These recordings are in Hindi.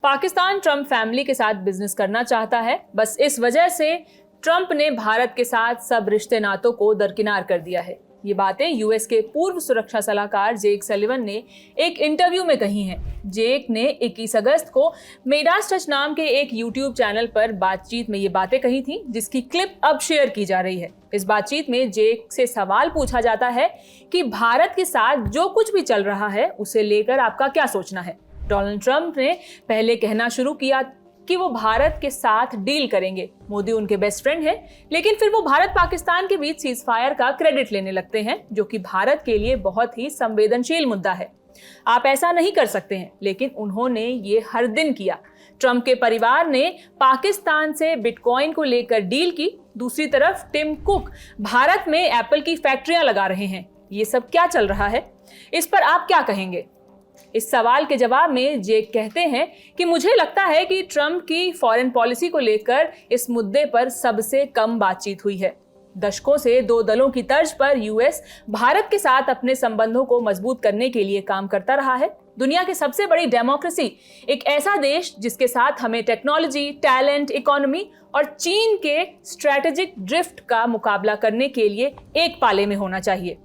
पाकिस्तान ट्रंप फैमिली के साथ बिजनेस करना चाहता है। बस इस वजह से ट्रंप ने भारत के साथ सब रिश्ते नातों को दरकिनार कर दिया है। ये बातें यूएस के पूर्व सुरक्षा सलाहकार जेक सलिवन ने एक इंटरव्यू में कही हैं। जेक ने 21 अगस्त को मेडास टच नाम के एक यूट्यूब चैनल पर बातचीत में ये बातें कही थी, जिसकी क्लिप अब शेयर की जा रही है। इस बातचीत में जेक से सवाल पूछा जाता है कि भारत के साथ जो कुछ भी चल रहा है उसे लेकर आपका क्या सोचना है। डोनाल्ड ट्रंप ने पहले कहना शुरू किया कि वो भारत के साथ डील करेंगे, मोदी उनके बेस्ट फ्रेंड हैं, लेकिन फिर वो भारत पाकिस्तान के बीच सीजफायर का क्रेडिट लेने लगते हैं, जो कि भारत के लिए बहुत ही संवेदनशील मुद्दा है। आप ऐसा नहीं कर सकते हैं, लेकिन उन्होंने ये हर दिन किया। ट्रंप के परिवार ने पाकिस्तान से बिटकॉइन को लेकर डील की। दूसरी तरफ टिम कुक भारत में एप्पल की फैक्ट्रियां लगा रहे हैं। ये सब क्या चल रहा है, इस पर आप क्या कहेंगे? इस सवाल के जवाब में जेक कहते हैं कि मुझे लगता है कि ट्रंप की फॉरेन पॉलिसी को लेकर इस मुद्दे पर सबसे कम बातचीत हुई है। दशकों से दो दलों की तर्ज पर यूएस भारत के साथ अपने संबंधों को मजबूत करने के लिए काम करता रहा है। दुनिया की सबसे बड़ी डेमोक्रेसी, एक ऐसा देश जिसके साथ हमें टेक्नोलॉजी, टैलेंट, इकोनॉमी और चीन के स्ट्रेटेजिक ड्रिफ्ट का मुकाबला करने के लिए एक पाले में होना चाहिए।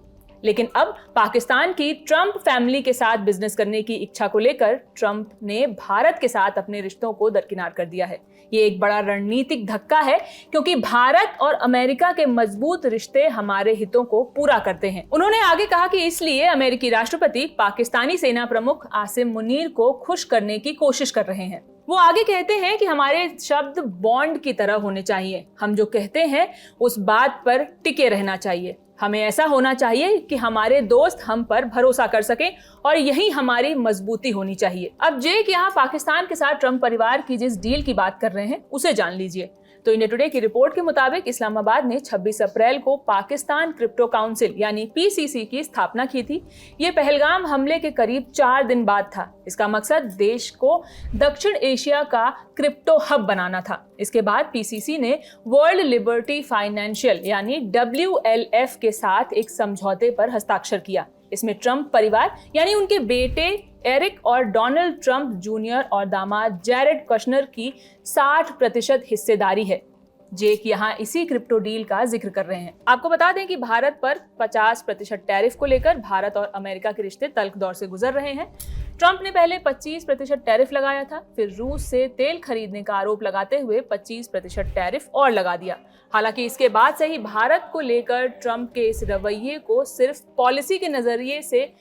लेकिन अब पाकिस्तान की ट्रंप फैमिली के साथ बिजनेस करने की इच्छा को लेकर ट्रंप ने भारत के साथ अपने रिश्तों को दरकिनार कर दिया है। ये एक बड़ा रणनीतिक धक्का है, क्योंकि भारत और अमेरिका के मजबूत रिश्ते हमारे हितों को पूरा करते हैं। उन्होंने आगे कहा कि इसलिए अमेरिकी राष्ट्रपति पाकिस्तानी सेना प्रमुख आसिम मुनीर को खुश करने की कोशिश कर रहे हैं। वो आगे कहते हैं कि हमारे शब्द बॉन्ड की तरह होने चाहिए। हम जो कहते हैं उस बात पर टिके रहना चाहिए। हमें ऐसा होना चाहिए कि हमारे दोस्त हम पर भरोसा कर सकें, और यही हमारी मजबूती होनी चाहिए। अब जेक यहाँ पाकिस्तान के साथ ट्रंप परिवार की जिस डील की बात कर रहे हैं उसे जान लीजिए। तो इंडिया टुडे की रिपोर्ट के मुताबिक इस्लामाबाद ने 26 अप्रैल को पाकिस्तान क्रिप्टो काउंसिल यानी पीसीसी की स्थापना की थी। ये पहलगाम हमले के करीब 4 दिन बाद था। इसका मकसद देश को दक्षिण एशिया का क्रिप्टो हब बनाना था। इसके बाद पीसीसी ने वर्ल्ड लिबर्टी फाइनेंशियल यानी WLF के साथ एक समझौते पर हस्ताक्षर किया। इसमें ट्रंप परिवार यानी उनके बेटे एरिक और डोनाल्ड ट्रंप जूनियर और दामाद जैरेड कुशनर की 60% हिस्सेदारी है। जेक यहाँ इसी क्रिप्टो डील का जिक्र कर रहे हैं। आपको बता दें कि भारत पर 50% टैरिफ को लेकर भारत और अमेरिका के रिश्ते तल्ख दौर से गुजर रहे हैं। ट्रंप ने पहले 25% टैरिफ लगाया था, फिर रूस से तेल खरीदने का आरोप लगाते हुए 25% टैरिफ और लगा दिया। हालांकि इसके बाद से ही भारत को लेकर ट्रंप के इस रवैये को सिर्फ पॉलिसी के नजरिए से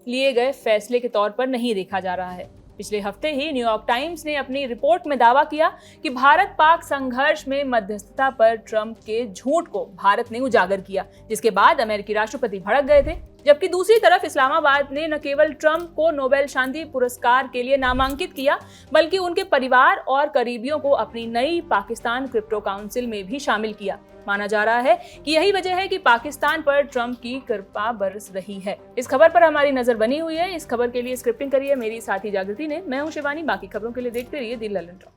लिए गए फैसले के तौर पर नहीं देखा जा रहा है। पिछले हफ्ते ही न्यूयॉर्क टाइम्स ने अपनी रिपोर्ट में दावा किया कि भारत पाक संघर्ष में मध्यस्थता पर ट्रंप के झूठ को भारत ने उजागर किया, जिसके बाद अमेरिकी राष्ट्रपति भड़क गए थे। जबकि दूसरी तरफ इस्लामाबाद ने न केवल ट्रंप को नोबेल शांति पुरस्कार के लिए नामांकित किया, बल्कि उनके परिवार और करीबियों को अपनी नई पाकिस्तान क्रिप्टो काउंसिल में भी शामिल किया। माना जा रहा है कि यही वजह है कि पाकिस्तान पर ट्रंप की कृपा बरस रही है। इस खबर पर हमारी नजर बनी हुई है। इस खबर के लिए स्क्रिप्टिंग करी है मेरी साथी जागृति ने। मैं हूं शिवानी। बाकी खबरों के लिए देखते रहिए दी ललन टॉक।